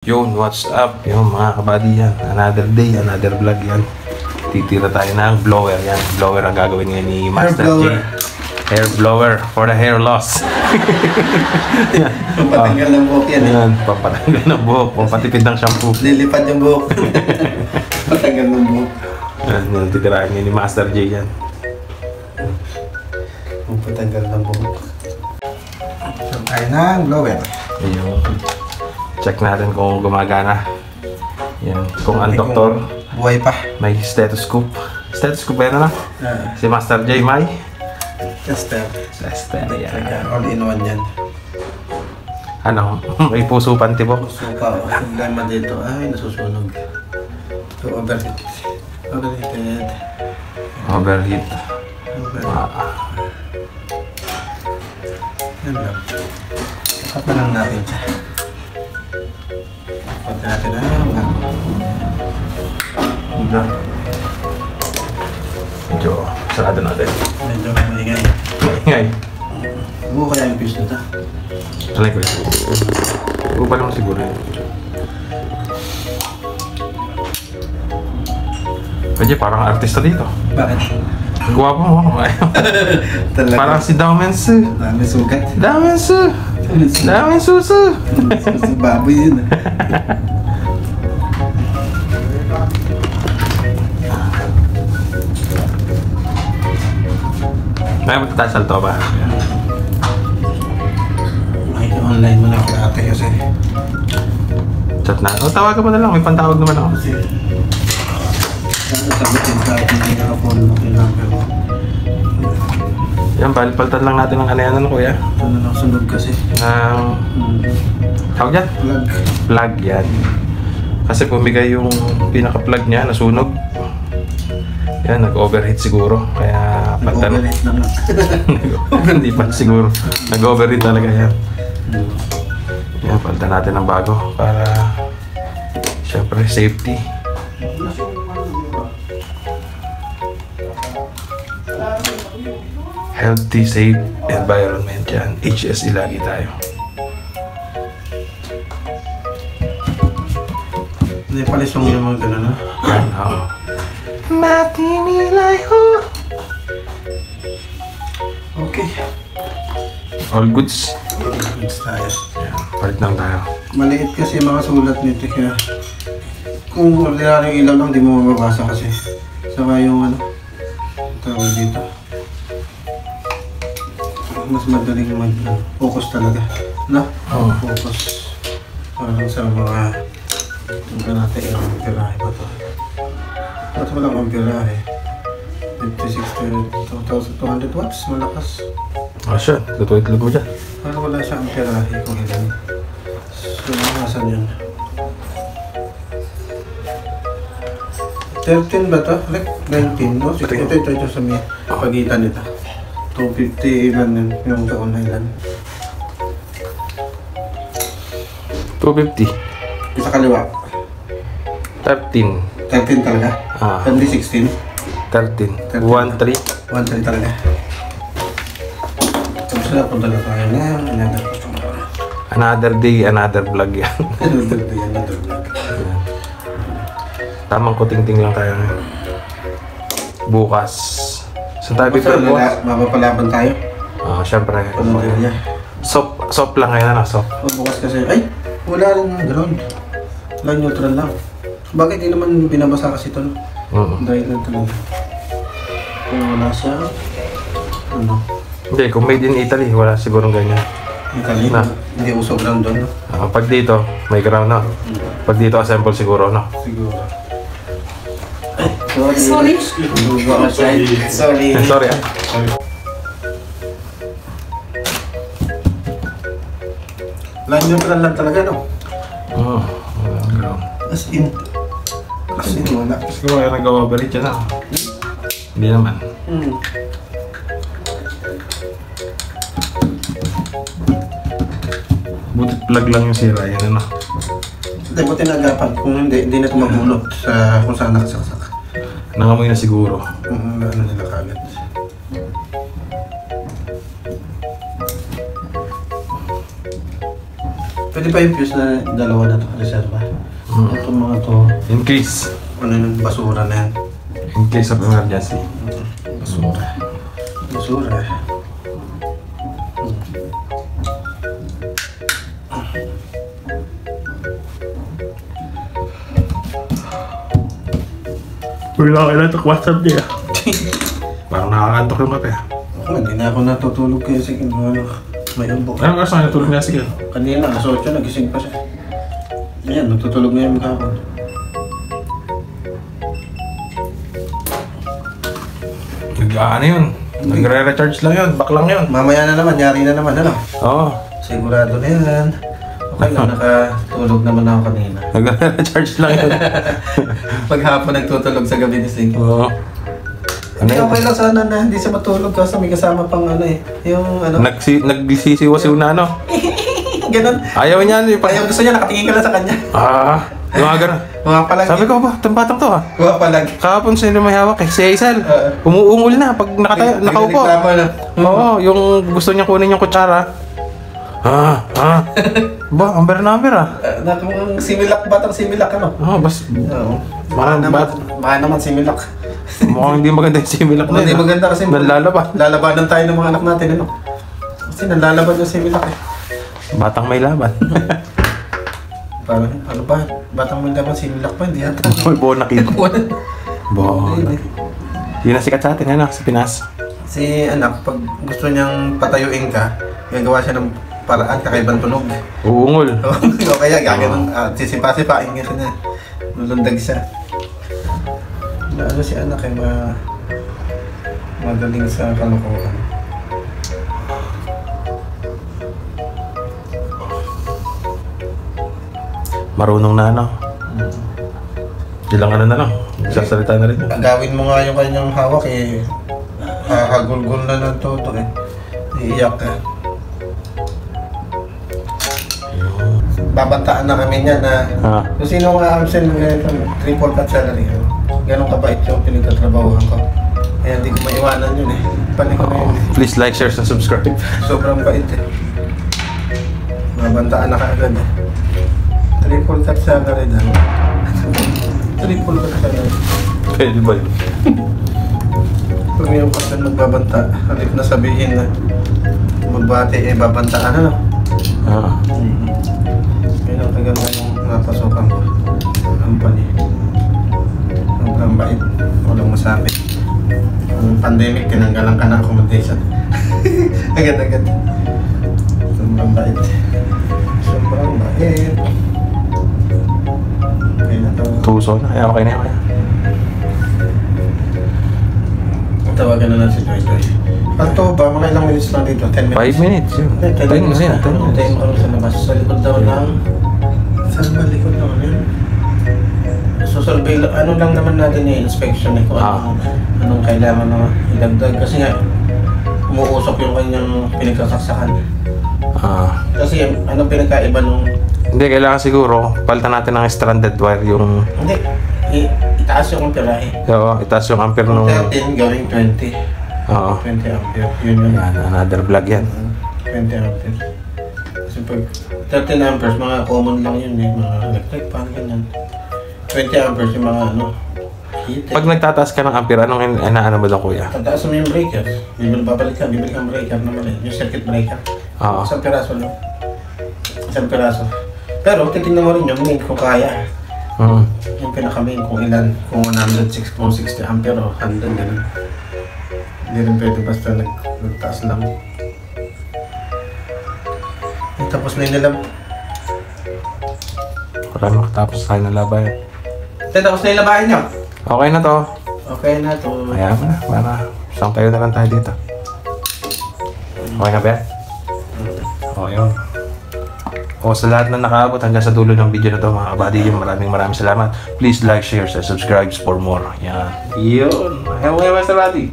Yun, what's up? Yung mga kabady yan. Another day, another vlog yan. Titira tayo ng blower yan. Blower ang gagawin ngayon ni Master J. Hair blower for the hair loss. Pampatanggal ng buhok yan eh. Yan, pampatanggal ng buhok. Pampatipid ng shampoo. Lilipad yung buhok. Patanggal ng buhok. Yan, yung titirahan ngayon ni Master J yan. Pampatanggal ng buhok. So tayo ng blower. Ayun. Check natin kung gumagana. Yan. Kung ang doktor Buhay pa. may stethoscope. Stethoscope ba yan na? Si Master J may? Tester. Tester yan. All in one yan. Ano? May puso pantibok. Suka. Problema dito. Ay, nasusunog. So overheat. Overheated. Overheat. Yan lang. Sakat na lang natin siya. Sakat natin Diba? Medyo sarado natin. medyo maingay. Ngay. Buo kaya yung fuse nito. Alay ko yun. Upa naman siguro yun. Pwede parang artista dito. Bakit? Guwapo mo. Talaga. Parang si Damensu. Dami sugat. Damensu! Damensusu! Si baboy yun. May magtasalto ba? Ay, online mo na ako ate kasi. Chat na. O, tawagan mo na lang. May pantawag naman ako. Kasi sagutin kahit hindi naka-phone mo yung number mo. Yan, palpaltan lang natin ng ano kuya. Ano lang sunog kasi. Tawag yan? Plug. Plug yan. Kasi bumigay yung pinaka-plug niya, nasunog. Yan, nag-overheat siguro. Kaya paltan. Overheat na nga. Hindi pa siguro. Nag-overheat talaga yan. Yan, paltan natin ng bago para syempre safety. Healthy, safe environment yan. HSE lagi tayo. Hindi palisong yung mga gano'n na. Yan, oo. Mati nilay ho. Okay. All goods. Goods tayo. Yan, palit lang tayo. Maliit kasi mga sulat nito kaya kung ordinaryong ilaw lang di mo mababasa kasi. Saka yung ano, tawag dito. Mas madaling mag-focus talaga. No? Oo. Focus. Parang sa mga ito natin yung amperahe ba ito? Ba't walang amperahe? 56,200 watts, malakas. Oh shit, lutuit mo dyan. Parang wala siya amperahe kung ilan. So, nasan yun? 13 ba ito? Like 19, no? Ito sa may pagitan nito. 250 ilan yun, yung taon na ilan. 250. Sa kaliwa. 13. 13 talaga? Ah. Hindi 16? 13. 1-3. 130 talaga. Tapos na punta na tayo na another customer. Another day, another vlog yan. Another day, another vlog. Tamang kuting-ting lang tayo ngayon. Bukas. Saan tayo before bukas? Mapapalaban tayo. Syempre. Panunod niya. Soft lang ngayon na, soft. Bukas kasi, ay, wala rin ground. Lang neutral lang. Bakit di naman binabasa kasi ito, no? Dahil lang talaga. Kung wala siya, ano? Hindi, kung made in Italy, wala sigurong ganyan. Italy, Na. hindi uso ground doon, no? Pag dito, may ground na. Pag dito, assemble siguro, no? Siguro. Sorry. Sorry. Sorry ah. Line neutral lang talaga, no? Walang ground. As in. As in, wala. Siguro kaya nag-overheat yan, ah. Hindi naman. Buti plug lang yung sira, yan ano. Hindi mo tinagapan. Kung hindi na ito mabulot sa kung saan nakasaksak. Nangamoy na siguro. Ano nila kagad. Pwede pa yung fuse na dalawa na ito, reserva. Itong mga to, In case. ano yung basura na yan. In case of emergency. Basura. Basura. Wala ka lang ito, WhatsApp niya. Parang nakakantok yung kape. Ako, hindi na ako natutulog kaya sige, ano, may umbok. Anong oras na natulog niya? Sige. Kanina, alas 8, nagising pa siya. Ayan, natutulog na yung maghapon. Ano yun? Nagre-recharge lang yun. Back lang yun. Mamaya na naman, yari na naman, ano? Oo. Sigurado na yan. Okay lang, nakatulog naman ako kanina. Nagre-recharge lang yun. Paghapon nagtutulog sa gabi ni Sing. Oo. Hindi, okay lang sana na hindi siya matulog kasi may kasama pang ano eh. Yung ano. Nagsisiwasiw na ano. Ganon. Ayaw niya. Ayaw gusto niya, nakatingin ka lang sa kanya. Yung mga ganun. Mga palag. Sabi ko ba, itong batang to ha. Mga palag. Kahapon sino may hawak eh. Si Hazel. Umuungol na pag nakaupo. Oo, yung gusto niya kunin yung kutsara. Ba, amber na amber Nakang similak, batang similak ano? Oo. Baka naman similak. Mukhang hindi maganda yung similak na Hindi maganda kasi nalalaban. lalabanan tayo ng mga anak natin ano? Kasi nalalaban yung similak eh. Batang may laban. Parang, ano ba? Batang may laban, similak pa, hindi yata. May bonakid. Yun ang sikat sa atin, yan sa Pinas. Si anak, pag gusto niyang patayuin ka, gagawa siya ng paraan, kakaibang tunog. Uungol. O kaya gaganon, sisipa-sipain ka na. Lulundag siya. Ano si anak ay magaling sa kalokohan. Marunong na ano. Ilang ano na lang. Sasalita na rin. Gawin mo nga yung kanyang hawak eh. Hagulgul na ng todo eh. Iiyak ka. Babantaan na kami niya na kung sino nga absent ng ganito, triple cut salary. Ganon kabait yung pinagtatrabahuhan ko. Kaya hindi ko maiwanan yun eh. Panik ko na yun eh. Please like, share, and subscribe. Sobrang bait eh. Babantaan na kaagad eh. Triple cut salary daw. Triple cut salary. Pwede ba yun? Pag yung person magbabanta, halip na sabihin na magbati eh babantaan ano? Kaya ang kaganda yung napasokan ko. Company. Sobrang bait. Walang masabi. Ang pandemic, tinanggalan ka na accommodation. Agad-agad. Sobrang bait. Sobrang bait. Okay na to. Tuso na. Ay, okay na yan. Tawagan na lang si Joy Joy. Panto ba? Mga ilang minutes lang dito? 10 minutes? 5 minutes yun. 10 minutes yan. 10 minutes. Tayo mo sa labas. Sa likod daw lang. Saan ba likod naman yun? So, ano lang naman natin yung inspection eh. Kung anong kailangan na idagdag. Kasi nga, umuusok yung kanyang pinagkasaksakan. Kasi anong pinagkaiba nung... Hindi, kailangan siguro palitan natin ng stranded wire yung... Hindi. Itaas yung amperahe. Oo, itaas yung ampere nung... 13 going 20. Oo. 20 ampere. Yun yun. Yan, another vlog yan. 20 ampere. Kasi pag 13 amperes, mga common lang yun eh. Mga electric fan, ganyan. 20 amperes yung mga ano, heater. Pag nagtataas ka ng ampere, anong ano ba daw kuya? Tataas mo yung breaker. Bibili kang breaker na mali. Yung circuit breaker. Oo. Isang piraso lang. Isang piraso. Pero titignan mo rin yung main kung kaya. Yung pinaka-main kung ilan. Kung 106, kung 60 ampere o 100 ganun. Hindi rin pwede basta nagtaas lang. Tapos na yung nilam. Wala makatapos tayo ng labayan. Tapos na yung labahin nyo. Okay na to. Okay na to. Kaya mo na. Para isang tayo na lang tayo dito. Okay na ba? Okay yun. O sa lahat na nakaabot hanggang sa dulo ng video na to mga kabady, maraming salamat. Please like, share, and subscribe for more. Yan. Yun. Ayaw mo yung Master Buddy.